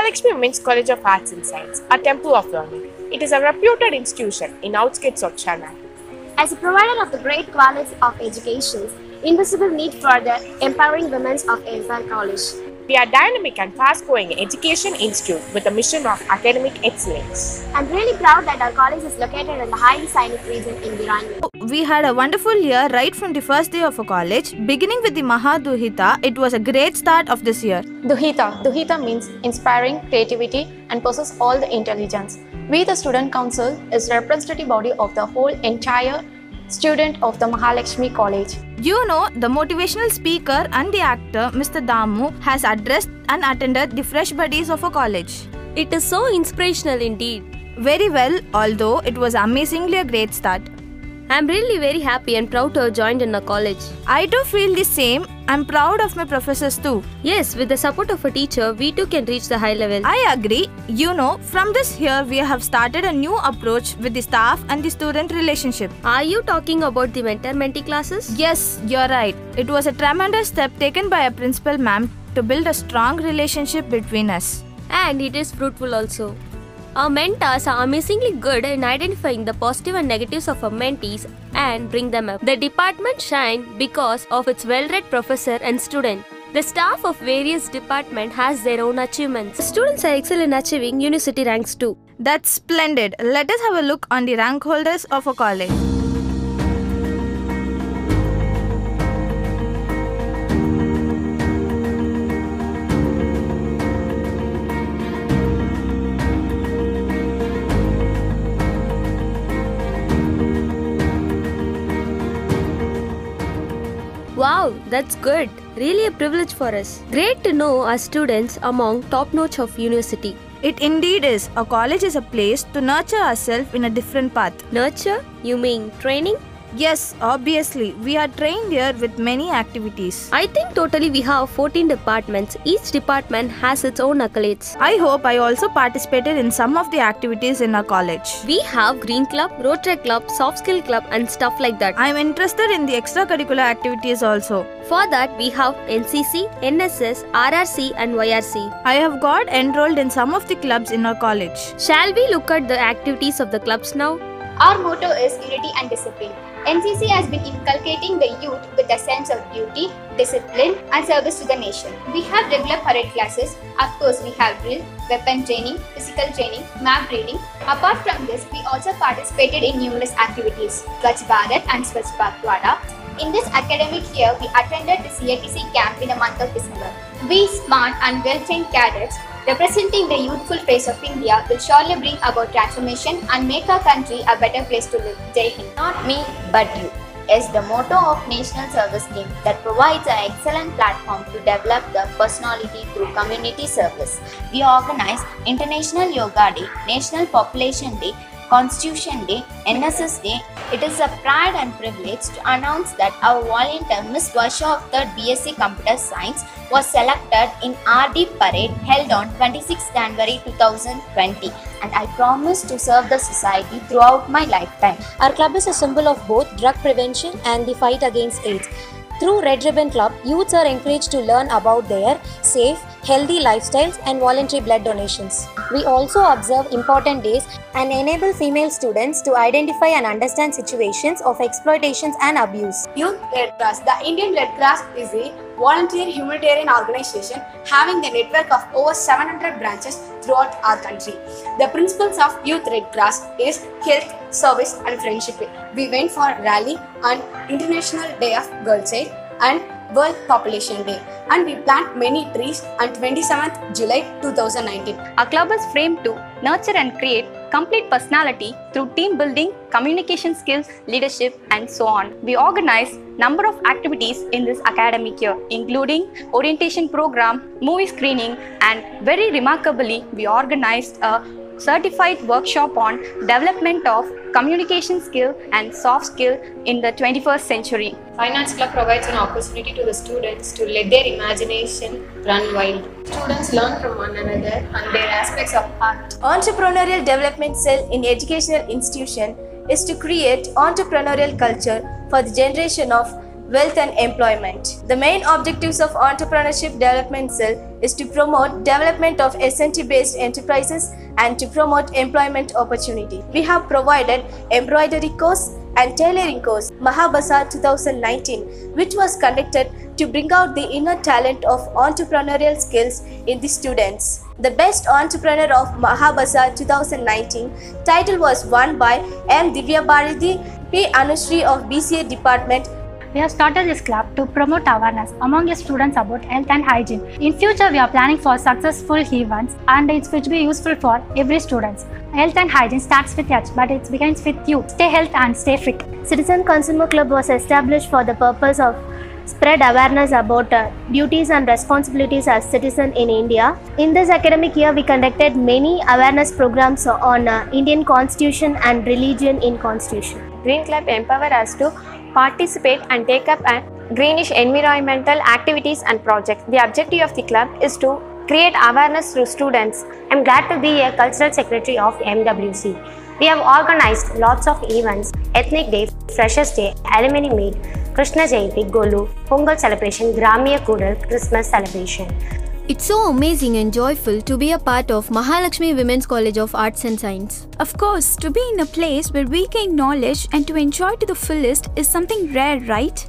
Mahalakshmi Women's College of Arts and Science, a temple of learning. It is a reputed institution in outskirts of Chennai. As a provider of the great quality of education, invisible need for the empowering women of Empire College. We are a dynamic and fast-growing education institute with a mission of academic excellence. I'm really proud that our college is located in the highly scenic region in Viranjani. We had a wonderful year right from the first day of our college. Beginning with the Maha Duhita, it was a great start of this year. Duhita means inspiring, creativity and possess all the intelligence. We, the Student Council, is representative body of the whole entire student of the Mahalakshmi College. You know, the motivational speaker and the actor, Mr. Damu, has addressed and attended the fresh buddies of our college. It is so inspirational indeed. Very well, although it was amazingly a great start. I am really very happy and proud to have joined in a college. I too feel the same. I am proud of my professors too. Yes, with the support of a teacher, we too can reach the high level. I agree. You know, from this year we have started a new approach with the staff and the student relationship. Are you talking about the mentor-mentee classes? Yes, you're right. It was a tremendous step taken by a principal ma'am to build a strong relationship between us. And it is fruitful also. Our mentors are amazingly good in identifying the positive and negatives of our mentees and bring them up. The department shines because of its well-read professor and student. The staff of various departments has their own achievements. The students are excellent in achieving university ranks too. That's splendid. Let us have a look on the rank holders of our college. Wow, that's good. Really a privilege for us. Great to know our students among top-notch of university. It indeed is. Our college is a place to nurture ourselves in a different path. Nurture? You mean training? Yes, obviously. We are trained here with many activities. I think totally we have 14 departments. Each department has its own accolades. I hope I also participated in some of the activities in our college. We have Green Club, Rotary Club, Soft Skill Club and stuff like that. I am interested in the extracurricular activities also. For that, we have NCC, NSS, RRC and YRC. I have got enrolled in some of the clubs in our college. Shall we look at the activities of the clubs now? Our motto is unity and discipline. NCC has been inculcating the youth with a sense of duty, discipline and service to the nation. We have regular parade classes. Of course, we have drill, weapon training, physical training, map reading. Apart from this, we also participated in numerous activities, Swachh Bharat and Swachh Pakhwada. In this academic year, we attended the CITC camp in the month of December. We smart and well-trained cadets representing the youthful face of India will surely bring about transformation and make our country a better place to live. Jai Hind. Not me, but you is the motto of National Service Scheme that provides an excellent platform to develop the personality through community service. We organize International Yoga Day, National Population Day, Constitution Day, NSS Day. It is a pride and privilege to announce that our volunteer Miss Varsha of 3rd BSc Computer Science was selected in RD Parade held on 26 January 2020, and I promise to serve the society throughout my lifetime. Our club is a symbol of both drug prevention and the fight against AIDS. Through Red Ribbon Club, youths are encouraged to learn about their safe, healthy lifestyles and voluntary blood donations. We also observe important days and enable female students to identify and understand situations of exploitations and abuse. Youth Red Cross. The Indian Red Cross is a volunteer humanitarian organization having a network of over 700 branches throughout our country. The principles of Youth Red Cross is health, service and friendship. We went for rally on International Day of Girls' Aid and World Population Day, and we plant many trees on 27th July 2019. Our club is framed to nurture and create complete personality through team building, communication skills, leadership and so on. We organize number of activities in this academic year, including orientation program, movie screening, and very remarkably we organized a certified workshop on development of communication skill and soft skill in the 21st century. Finance Club provides an opportunity to the students to let their imagination run wild. Students learn from one another and their aspects of art. Entrepreneurial Development Cell in Educational Institution is to create entrepreneurial culture for the generation of wealth and employment. The main objectives of Entrepreneurship Development Cell is to promote development of SNT-based enterprises and to promote employment opportunity. We have provided embroidery course and tailoring course, Mahabazar 2019, which was conducted to bring out the inner talent of entrepreneurial skills in the students. The Best Entrepreneur of Mahabazar 2019 title was won by M. Divya Bharati, P. Anushree of BCA Department. We have started this club to promote awareness among your students about health and hygiene. In future, we are planning for successful events and it will be useful for every student. Health and hygiene starts with H, but it begins with you. Stay healthy and stay fit. Citizen Consumer Club was established for the purpose of spread awareness about duties and responsibilities as citizen in India. In this academic year, we conducted many awareness programs on Indian Constitution and religion in Constitution. Green Club empower us to participate and take up greenish environmental activities and projects. The objective of the club is to create awareness through students. I am glad to be a cultural secretary of MWC. We have organized lots of events: Ethnic Day, Freshers Day, Alumni Meet, Krishna Jayanti, Golu, Pongal celebration, Gramya Kudal, Christmas celebration. It's so amazing and joyful to be a part of Mahalakshmi Women's College of Arts and Science. Of course, to be in a place where we gain knowledge and to enjoy to the fullest is something rare, right?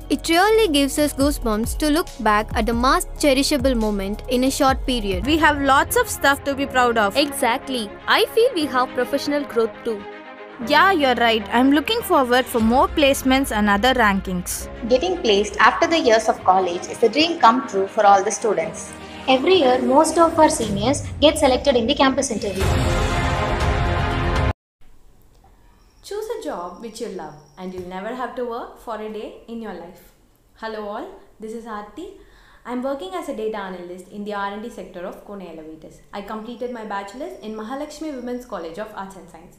It really gives us goosebumps to look back at the most cherishable moment in a short period. We have lots of stuff to be proud of. Exactly. I feel we have professional growth too. Yeah, you're right. I'm looking forward for more placements and other rankings. Getting placed after the years of college is a dream come true for all the students. Every year, most of our seniors get selected in the campus interview. Choose a job which you love and you'll never have to work for a day in your life. Hello all, this is Aarti. I'm working as a data analyst in the R&D sector of Kone Elevators. I completed my bachelor's in Mahalakshmi Women's College of Arts and Science.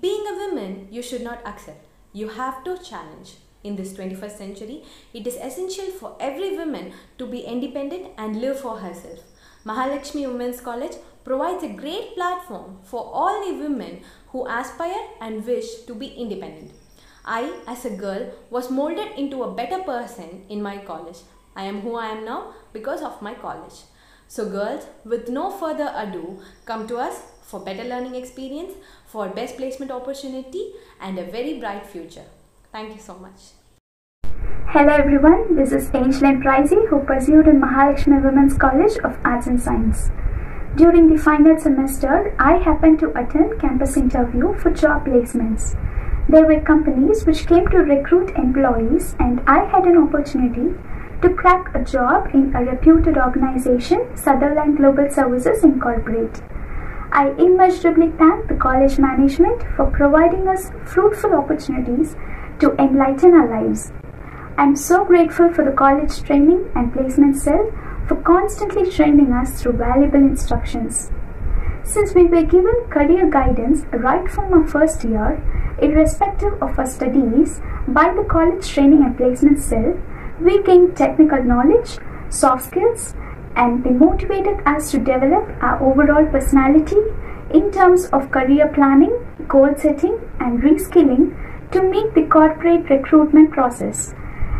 Being a woman, you should not accept. You have to challenge. In this 21st century, it is essential for every woman to be independent and live for herself. Mahalakshmi Women's College provides a great platform for all the women who aspire and wish to be independent. I, as a girl, was molded into a better person in my college. I am who I am now because of my college. So girls, with no further ado, come to us for better learning experience, for best placement opportunity and a very bright future. Thank you so much. Hello everyone, this is Angeline Pricey who pursued in Mahalakshmi Women's College of Arts and Science. During the final semester, I happened to attend campus interview for job placements. There were companies which came to recruit employees and I had an opportunity to crack a job in a reputed organization, Sutherland Global Services Incorporated. I immeasurably thank the college management for providing us fruitful opportunities to enlighten our lives. I am so grateful for the college training and placement cell for constantly training us through valuable instructions. Since we were given career guidance right from our first year, irrespective of our studies, by the college training and placement cell, we gained technical knowledge, soft skills, and they motivated us to develop our overall personality in terms of career planning, goal setting, and reskilling to meet the corporate recruitment process.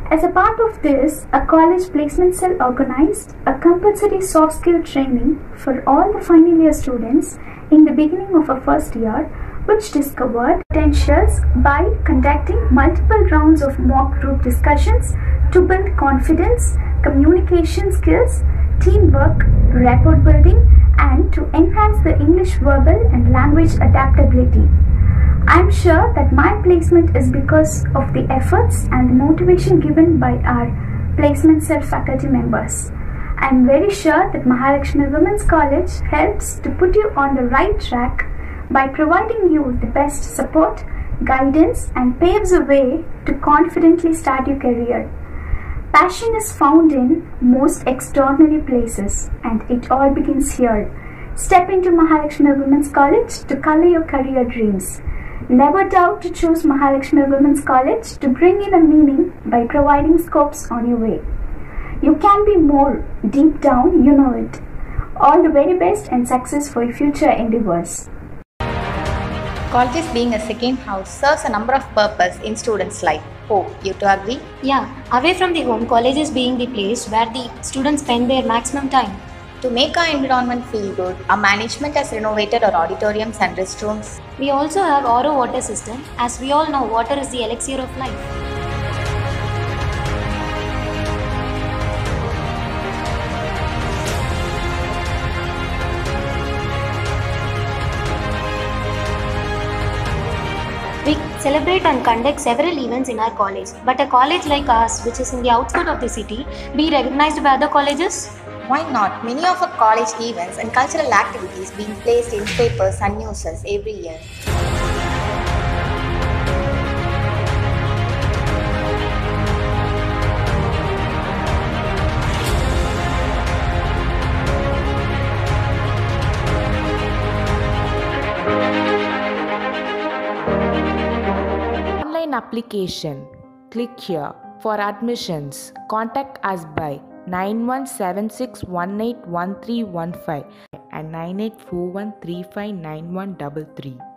As a part of this, a college placement cell organized a compulsory soft skill training for all the final year students in the beginning of our first year, which discovered potentials by conducting multiple rounds of mock group discussions to build confidence, communication skills, teamwork, rapport building, and to enhance the English verbal and language adaptability. I am sure that my placement is because of the efforts and the motivation given by our placement cell faculty members. I am very sure that Mahalakshmi Women's College helps to put you on the right track by providing you the best support, guidance, and paves a way to confidently start your career. Passion is found in most extraordinary places, and it all begins here. Step into Mahalakshmi Women's College to color your career dreams. Never doubt to choose Mahalakshmi Women's College to bring in a meaning by providing scopes on your way. You can be more, deep down you know it. All the very best and success for your future endeavors. Colleges being a second house serves a number of purposes in students' life. Oh, you two agree? Yeah, away from the home, college is being the place where the students spend their maximum time. To make our environment feel good, our management has renovated our auditoriums and restrooms. We also have RO water system. As we all know, water is the elixir of life. We celebrate and conduct several events in our college. But a college like ours, which is in the outskirts of the city, be recognized by other colleges? Why not? Many of our college events and cultural activities being placed in papers and newses every year. Online application. Click here. For admissions, contact us by 9176181315 and 9841359133.